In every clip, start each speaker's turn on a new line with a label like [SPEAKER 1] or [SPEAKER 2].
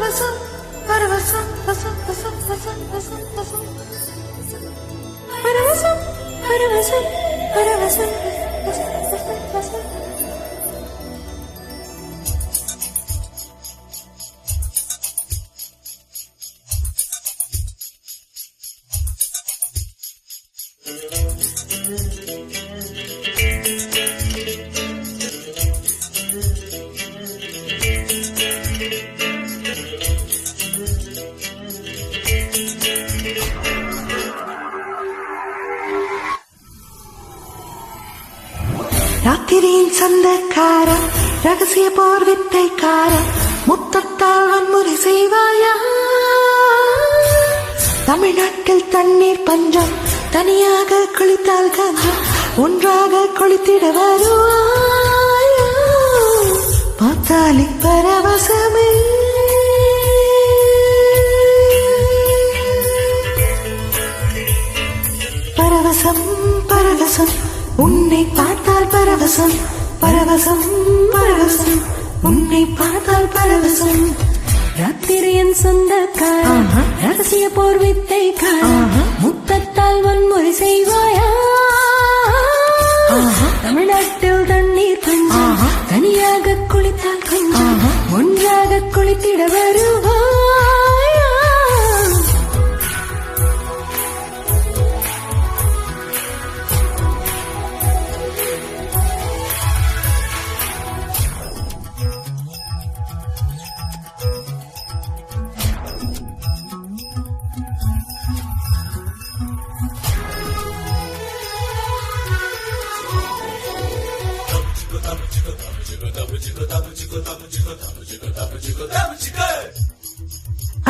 [SPEAKER 1] பரவசம் பரவசம் வசம் வசம் வசம் வசம் வசம் பரவசம் பரவசம் பரவசம் வசம் வசம் வசம். ராத்திரியின் சொந்தக்கார ரகசிய போர் வித்தைக்கார முத்தத்தால் வன்முறை செய்வாயா? தமிழ்நாட்டில் தண்ணீர் பஞ்சம் தனியாக குளித்தால் கஞ்சம் ஒன்றாக குளித்திட வருவாயா? பார்த்தாலே பரவசமே பரவசம் பரவசம் உன்னை பார்த்தால் பரவசம் பரவசம் பரவசம் உன்னை பார்த்தால் பரவசம். ராத்திரியின் சொந்தக்கார ரகசிய போர் வித்தைக்கார முத்தத்தால் வன்முறை செய்வாயா? தமிழ்நாட்டில் தண்ணீர் பஞ்சம் தனியாக குளித்தால் கொஞ்சம் ஒன்றாக குளித்திட வருவாயா?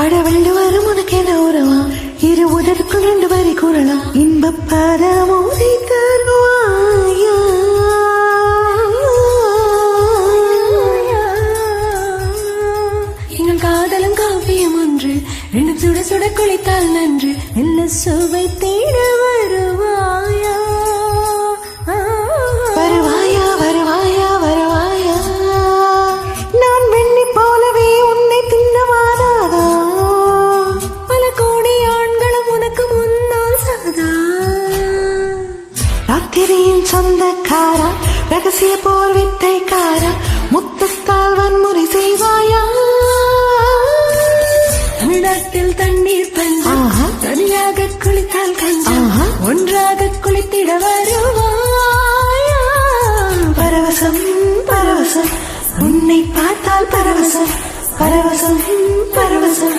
[SPEAKER 1] அடவள்ளு வரும் உனக்கு என்ன உறவா? இரு உதடுக்குள் 2 வரி கூறலாம் இன்பப் பதமோதி தருவாயா? எங்கள் காதலும் காப்பியம் ஒன்று 2 சுட சுட குளித்தால் நன்று என்ன சுவை தேட வருவாயா? வருவாயா வருவாயா வருவாயா? நான் வெண்ணி போலவே உன்னை தின்னவாதாதா? பல கோடி ஆண்களும் உனக்கு முன்னால் சதா. ராத்திரியின் சொந்தக்காரா ரகசிய போர் வித்தைக்காரா முத்தத்தால் வன்முறை செய்வாயா? தமிழ்நாட்டில் தண்ணீர் பஞ்சம் தனியாக குளித்தால் கஞ்சம் ஒன்றாக குளித்திட வருவாயா? பரவசம் பரவசம் உன்னை பார்த்தால் பரவசம் பரவசம் பரவசம்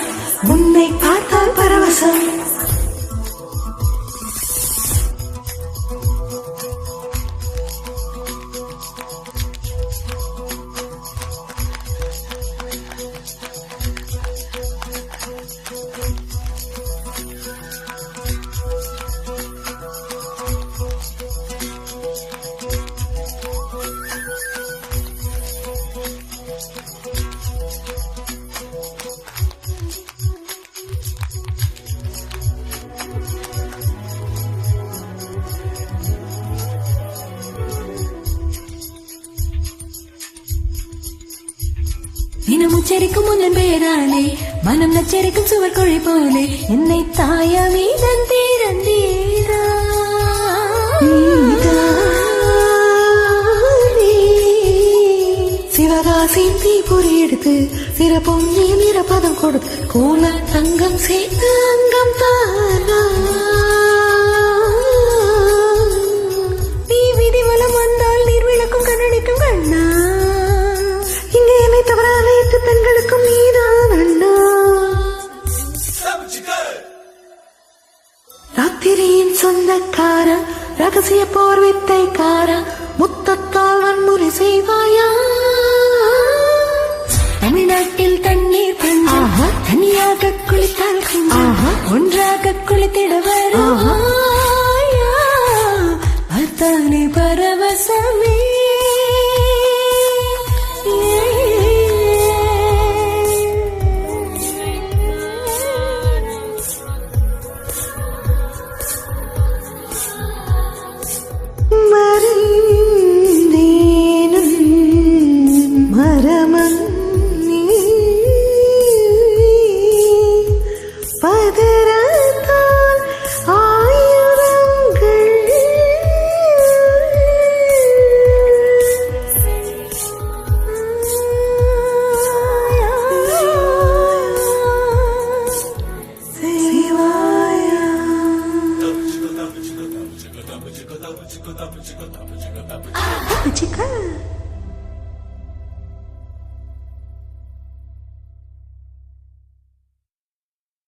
[SPEAKER 1] உன்னை பார்த்தால் பரவசம். தினம் உச்சரிக்கும் முன்னன் பெயராலே மனம் நச்சரிக்கும் சுவர் கொழி போலே என்னை தாய வீதம் தீரந்தீரா சிவகாசி தீபொறி எடுத்து சிற பொங்கி நிறப்பதம் கொடுத்து கோல தங்கம் சேர்த்து அங்கம் தானா நீ விதிவலம் வந்தால் நீர் விளக்கும் கண்ணடிக்கும் கண்ணா இங்கே என்னை தவிர அனைத்து பெண்களுக்கும் நீதான் அண்ணா. ராத்திரியின் சொந்தக்கார ரகசிய போர் வித்தைக்கார முத்தத்தால் வன்முறை செய்வாயா? தமிழ்நாட்டில் தண்ணீர் பஞ்சம் தனியாக குளித்தால் ஒன்றாக குளித்திட வருவாயா? அத்தானே பரவசமே மரமன் Papa chica.